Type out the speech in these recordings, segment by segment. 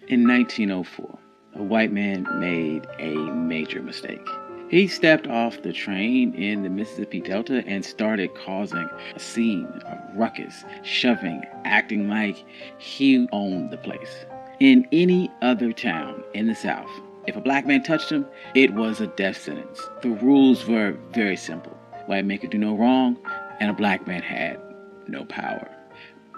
In 1904, a white man made a major mistake. He stepped off the train in the Mississippi Delta and started causing a scene, a ruckus, shoving, acting like he owned the place. In any other town in the South, if a black man touched him, it was a death sentence. The rules were very simple. White man could do no wrong, and a black man had no power.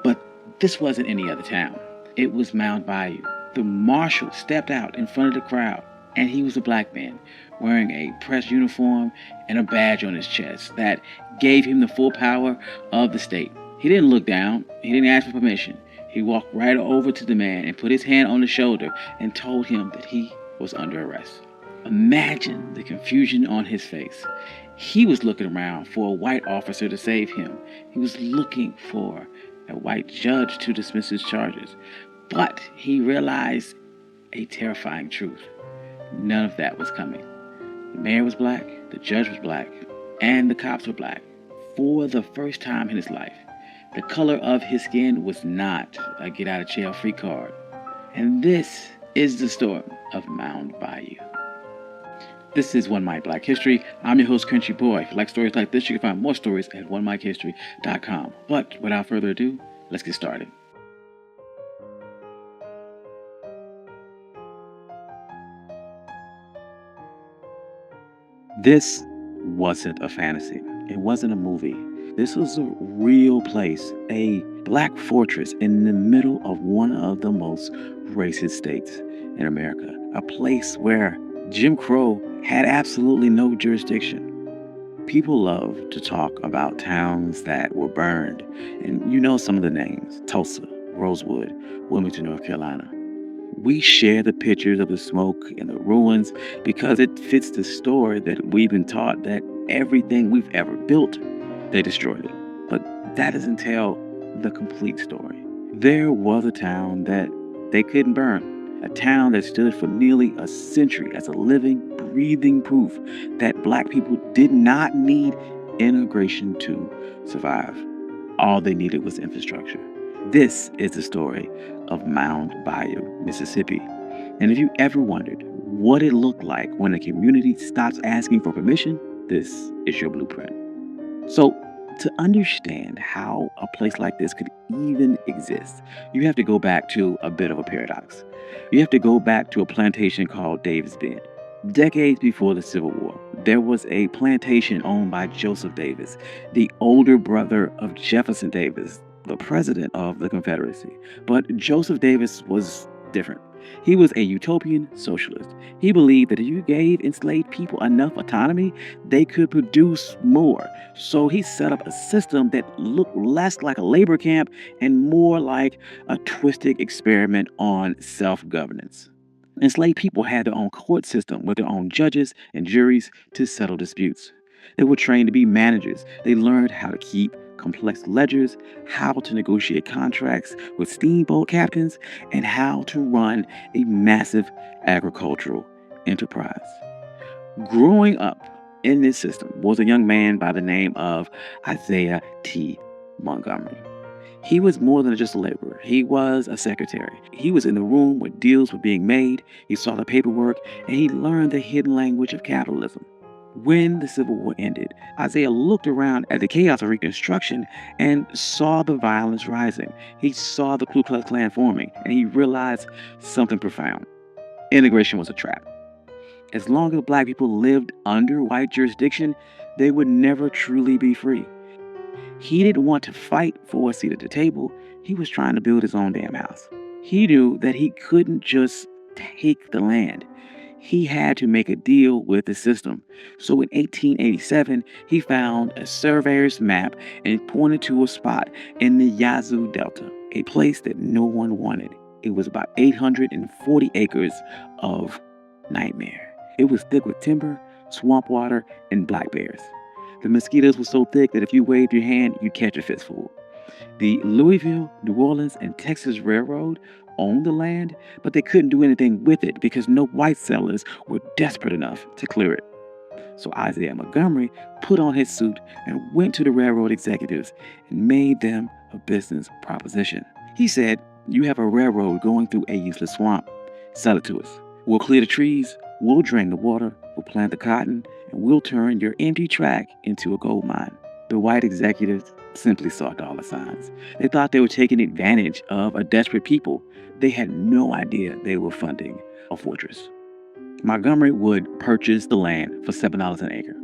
But this wasn't any other town. It was Mound Bayou. The marshal stepped out in front of the crowd, and he was a black man wearing a press uniform and a badge on his chest that gave him the full power of the state. He didn't look down. He didn't ask for permission. He walked right over to the man and put his hand on his shoulder and told him that he was under arrest. Imagine the confusion on his face. He was looking around for a white officer to save him. He was looking for a white judge to dismiss his charges. But he realized a terrifying truth. None of that was coming. The mayor was black, the judge was black, and the cops were black. For the first time in his life, the color of his skin was not a get-out-of-jail-free card. And this is the story of Mound Bayou. This is One Mic Black History. I'm your host, Country Boy. If you like stories like this, you can find more stories at onemichistory.com. But without further ado, let's get started. This wasn't a fantasy. It wasn't a movie. This was a real place, a black fortress in the middle of one of the most racist states in America. A place where Jim Crow had absolutely no jurisdiction. People love to talk about towns that were burned, and you know some of the names: Tulsa, Rosewood, Wilmington, North Carolina. We share the pictures of the smoke and the ruins because it fits the story that we've been taught that everything we've ever built, they destroyed it. But that doesn't tell the complete story. There was a town that they couldn't burn, a town that stood for nearly a century as a living, breathing proof that black people did not need integration to survive. All they needed was infrastructure. This is the story of Mound Bayou, Mississippi. And if you ever wondered what it looked like when a community stops asking for permission, this is your blueprint. So, to understand how a place like this could even exist, you have to go back to a bit of a paradox. You have to go back to a plantation called Davis Bend. Decades before the Civil War, there was a plantation owned by Joseph Davis, the older brother of Jefferson Davis, the president of the Confederacy. But Joseph Davis was different. He was a utopian socialist. He believed that if you gave enslaved people enough autonomy, they could produce more. So he set up a system that looked less like a labor camp and more like a twisted experiment on self-governance. Enslaved people had their own court system with their own judges and juries to settle disputes. They were trained to be managers. They learned how to keep complex ledgers, how to negotiate contracts with steamboat captains, and how to run a massive agricultural enterprise. Growing up in this system was a young man by the name of Isaiah T. Montgomery. He was more than just a laborer. He was a secretary. He was in the room where deals were being made. He saw the paperwork, and he learned the hidden language of capitalism. When the Civil War ended, Isaiah looked around at the chaos of Reconstruction and saw the violence rising. He saw the Ku Klux Klan forming, and he realized something profound. Integration was a trap. As long as black people lived under white jurisdiction, they would never truly be free. He didn't want to fight for a seat at the table. He was trying to build his own damn house. He knew that he couldn't just take the land. He had to make a deal with the system. So in 1887, he found a surveyor's map and pointed to a spot in the Yazoo Delta, a place that no one wanted. It was about 840 acres of nightmare. It was thick with timber, swamp water, and black bears. The mosquitoes were so thick that if you waved your hand, you'd catch a fistful. The Louisville, New Orleans, and Texas Railroad owned the land, but they couldn't do anything with it because no white settlers were desperate enough to clear it. So Isaiah Montgomery put on his suit and went to the railroad executives and made them a business proposition. He said, "You have a railroad going through a useless swamp. Sell it to us. We'll clear the trees, we'll drain the water, we'll plant the cotton, and we'll turn your empty tract into a gold mine. The white executives simply saw dollar signs. They thought they were taking advantage of a desperate people. They had no idea they were funding a fortress. Montgomery would purchase the land for $7 an acre.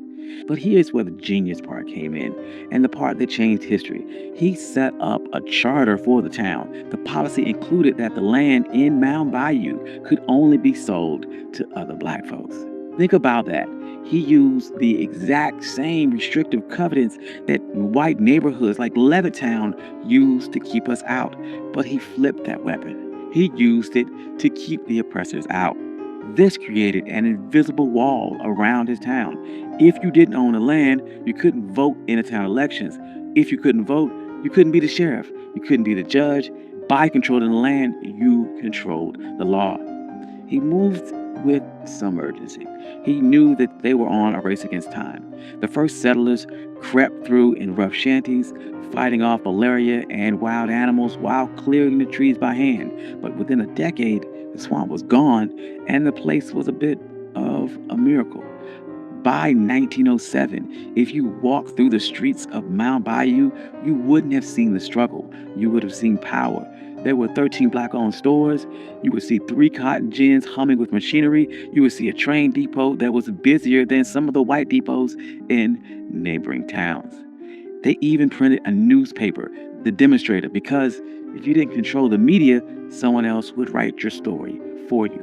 But here's where the genius part came in, and the part that changed history. He set up a charter for the town. The policy included that the land in Mound Bayou could only be sold to other black folks. Think about that. He used the exact same restrictive covenants that white neighborhoods like Levittown used to keep us out, but he flipped that weapon. He used it to keep the oppressors out. This created an invisible wall around his town. If you didn't own the land, you couldn't vote in the town elections. If you couldn't vote, you couldn't be the sheriff. You couldn't be the judge. By controlling the land, you controlled the law. He moved with some urgency. He knew that they were on a race against time. The first settlers crept through in rough shanties, fighting off malaria and wild animals while clearing the trees by hand. But within a decade, the swamp was gone, and the place was a bit of a miracle. By 1907, if you walked through the streets of Mound Bayou, you wouldn't have seen the struggle. You would have seen power. There were 13 black-owned stores. You would see 3 cotton gins humming with machinery. You would see a train depot that was busier than some of the white depots in neighboring towns. They even printed a newspaper, The Demonstrator, because if you didn't control the media, someone else would write your story for you.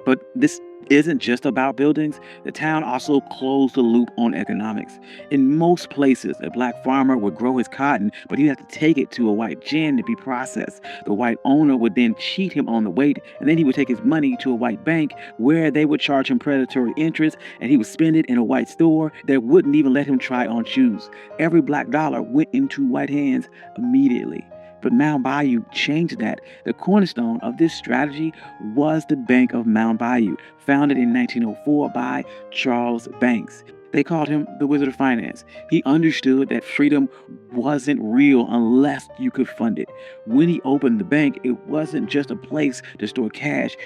But this isn't just about buildings. The town also closed the loop on economics. In most places, a black farmer would grow his cotton, but he'd have to take it to a white gin to be processed. The white owner would then cheat him on the weight, and then he would take his money to a white bank where they would charge him predatory interest, and he would spend it in a white store that wouldn't even let him try on shoes. Every black dollar went into white hands immediately. But Mound Bayou changed that. The cornerstone of this strategy was the Bank of Mound Bayou, founded in 1904 by Charles Banks. They called him the Wizard of Finance. He understood that freedom wasn't real unless you could fund it. When he opened the bank, it wasn't just a place to store cash.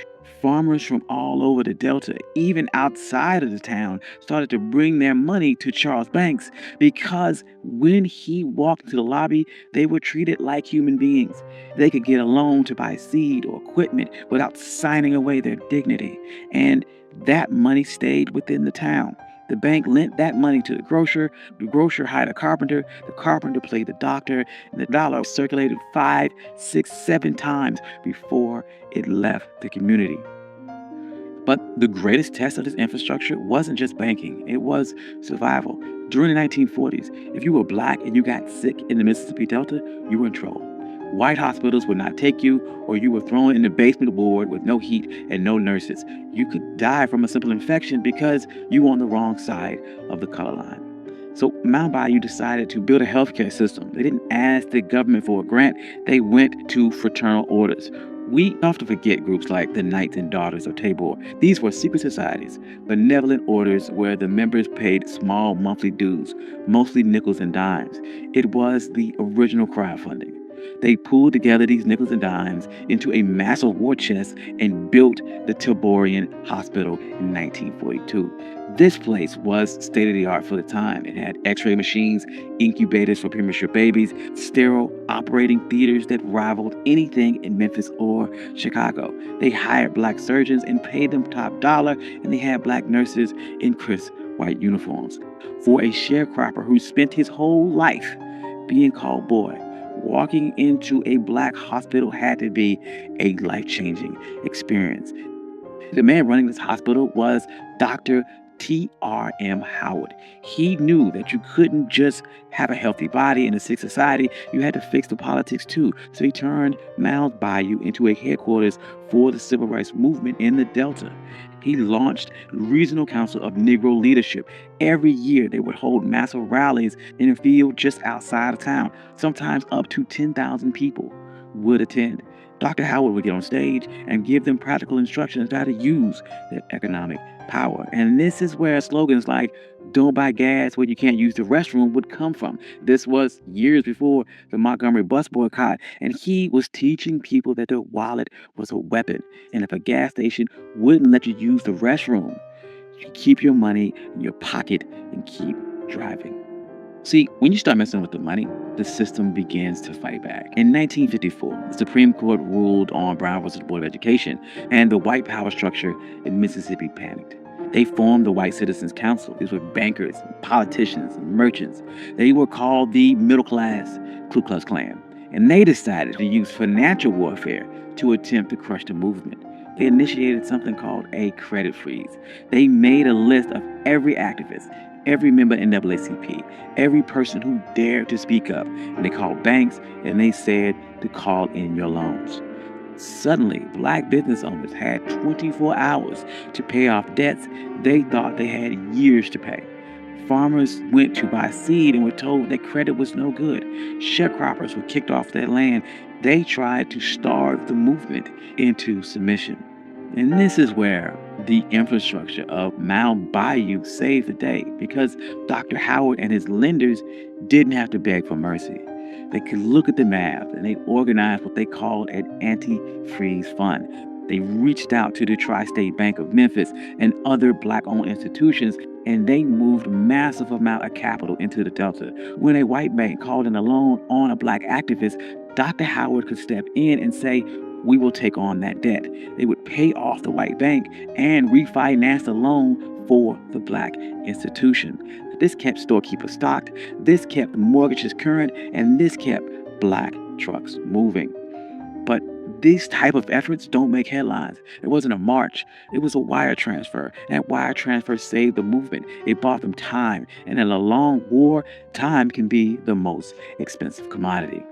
Farmers from all over the Delta, even outside of the town, started to bring their money to Charles Banks because when he walked into the lobby, they were treated like human beings. They could get a loan to buy seed or equipment without signing away their dignity. And that money stayed within the town. The bank lent that money to the grocer hired a carpenter, the carpenter played the doctor, and the dollar circulated 5, 6, 7 times before it left the community. But the greatest test of this infrastructure wasn't just banking, it was survival. During the 1940s, if you were black and you got sick in the Mississippi Delta, you were in trouble. White hospitals would not take you, or you were thrown in the basement ward with no heat and no nurses. You could die from a simple infection because you were on the wrong side of the color line. So Mound Bayou decided to build a healthcare system. They didn't ask the government for a grant. They went to fraternal orders. We often forget groups like the Knights and Daughters of Tabor. These were secret societies, benevolent orders where the members paid small monthly dues, mostly nickels and dimes. It was the original crowdfunding. They pulled together these nickels and dimes into a massive war chest and built the Taborian Hospital in 1942. This place was state-of-the-art for the time. It had x-ray machines, incubators for premature babies, sterile operating theaters that rivaled anything in Memphis or Chicago. They hired black surgeons and paid them top dollar, and they had black nurses in crisp white uniforms. For a sharecropper who spent his whole life being called boy, walking into a black hospital had to be a life-changing experience. The man running this hospital was Dr. T.R.M. Howard. He knew that you couldn't just have a healthy body in a sick society. You had to fix the politics too. So he turned Mound Bayou into a headquarters for the civil rights movement in the Delta. He launched the Regional Council of Negro Leadership. Every year, they would hold massive rallies in a field just outside of town. Sometimes up to 10,000 people would attend. Dr. Howard would get on stage and give them practical instructions on how to use their economic power. And this is where slogans like "Don't buy gas where you can't use the restroom" would come from. This was years before the Montgomery bus boycott, and he was teaching people that their wallet was a weapon. And if a gas station wouldn't let you use the restroom, you keep your money in your pocket and keep driving. See, when you start messing with the money, the system begins to fight back. In 1954, the Supreme Court ruled on Brown versus Board of Education, and the white power structure in Mississippi panicked. They formed the White Citizens Council. These were bankers, politicians, and merchants. They were called the middle class Ku Klux Klan. And they decided to use financial warfare to attempt to crush the movement. They initiated something called a credit freeze. They made a list of every activist, every member in NAACP, every person who dared to speak up. And they called banks and they said to call in your loans. Suddenly, black business owners had 24 hours to pay off debts they thought they had years to pay. Farmers went to buy seed and were told that credit was no good. Sharecroppers were kicked off their land. They tried to starve the movement into submission. And this is where the infrastructure of Mound Bayou saved the day, because Dr. Howard and his lenders didn't have to beg for mercy. They could look at the math and they organized what they called an anti-freeze fund. They reached out to the Tri-State Bank of Memphis and other black-owned institutions, and they moved massive amount of capital into the Delta. When a white bank called in a loan on a black activist, Dr. Howard could step in and say, "We will take on that debt." They would pay off the white bank and refinance the loan for the black institution. This kept storekeepers stocked, this kept mortgages current, and this kept black trucks moving. But these type of efforts don't make headlines. It wasn't a march. It was a wire transfer. And that wire transfer saved the movement. It bought them time. And in a long war, time can be the most expensive commodity.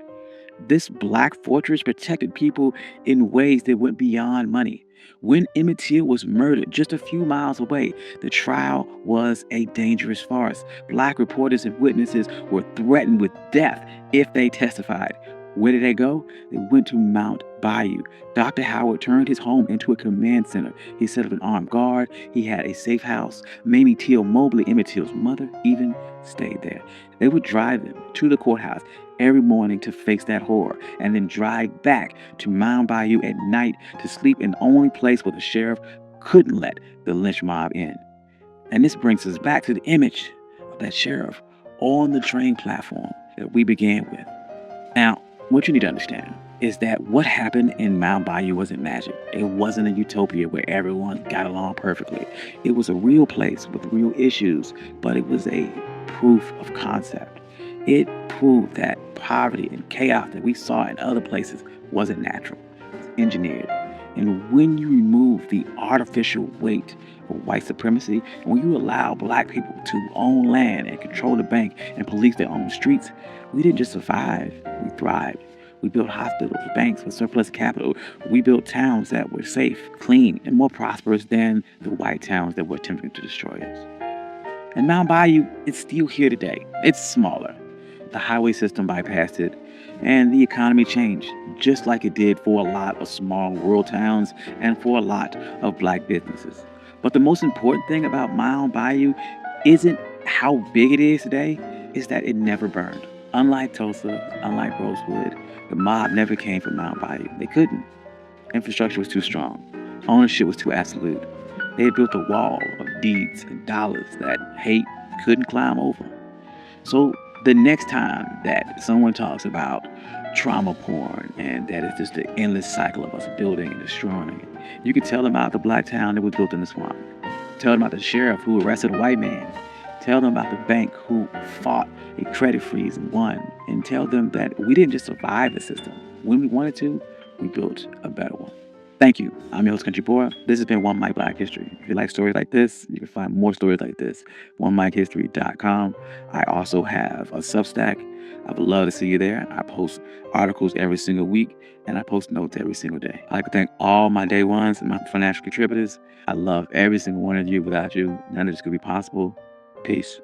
This black fortress protected people in ways that went beyond money. When Emmett Till was murdered just a few miles away, the trial was a dangerous farce. Black reporters and witnesses were threatened with death if they testified. Where did they go? They went to Mound Bayou. Dr. Howard turned his home into a command center. He set up an armed guard. He had a safe house. Mamie Till Mobley, Emmett Till's mother, even stayed there. They would drive them to the courthouse every morning to face that horror, and then drive back to Mound Bayou at night to sleep in the only place where the sheriff couldn't let the lynch mob in. And this brings us back to the image of that sheriff on the train platform that we began with. Now, what you need to understand is that what happened in Mound Bayou wasn't magic. It wasn't a utopia where everyone got along perfectly. It was a real place with real issues, but it was a proof of concept. It proved that poverty and chaos that we saw in other places wasn't natural. It was engineered. And when you remove the artificial weight of white supremacy, and when you allow black people to own land and control the bank and police their own streets, we didn't just survive, we thrived. We built hospitals, banks with surplus capital. We built towns that were safe, clean, and more prosperous than the white towns that were attempting to destroy us. And Mound Bayou is still here today. It's smaller. The highway system bypassed it, and the economy changed, just like it did for a lot of small rural towns and for a lot of black businesses. But the most important thing about Mound Bayou isn't how big it is today, is that it never burned. Unlike Tulsa, unlike Rosewood, the mob never came from Mound Bayou. They couldn't. Infrastructure was too strong. Ownership was too absolute. They had built a wall of deeds and dollars that hate couldn't climb over. So the next time that someone talks about trauma porn and that it's just the endless cycle of us building and destroying, you can tell them about the black town that was built in the swamp. Tell them about the sheriff who arrested a white man. Tell them about the bank who fought a credit freeze and won. And tell them that we didn't just survive the system. When we wanted to, we built a better one. Thank you. I'm your host, Country Boy. This has been One Mic Black History. If you like stories like this, you can find more stories like this. OneMicHistory.com. I also have a Substack. I would love to see you there. I post articles every single week, and I post notes every single day. I'd like to thank all my day ones and my financial contributors. I love every single one of you. Without you, none of this could be possible. Peace.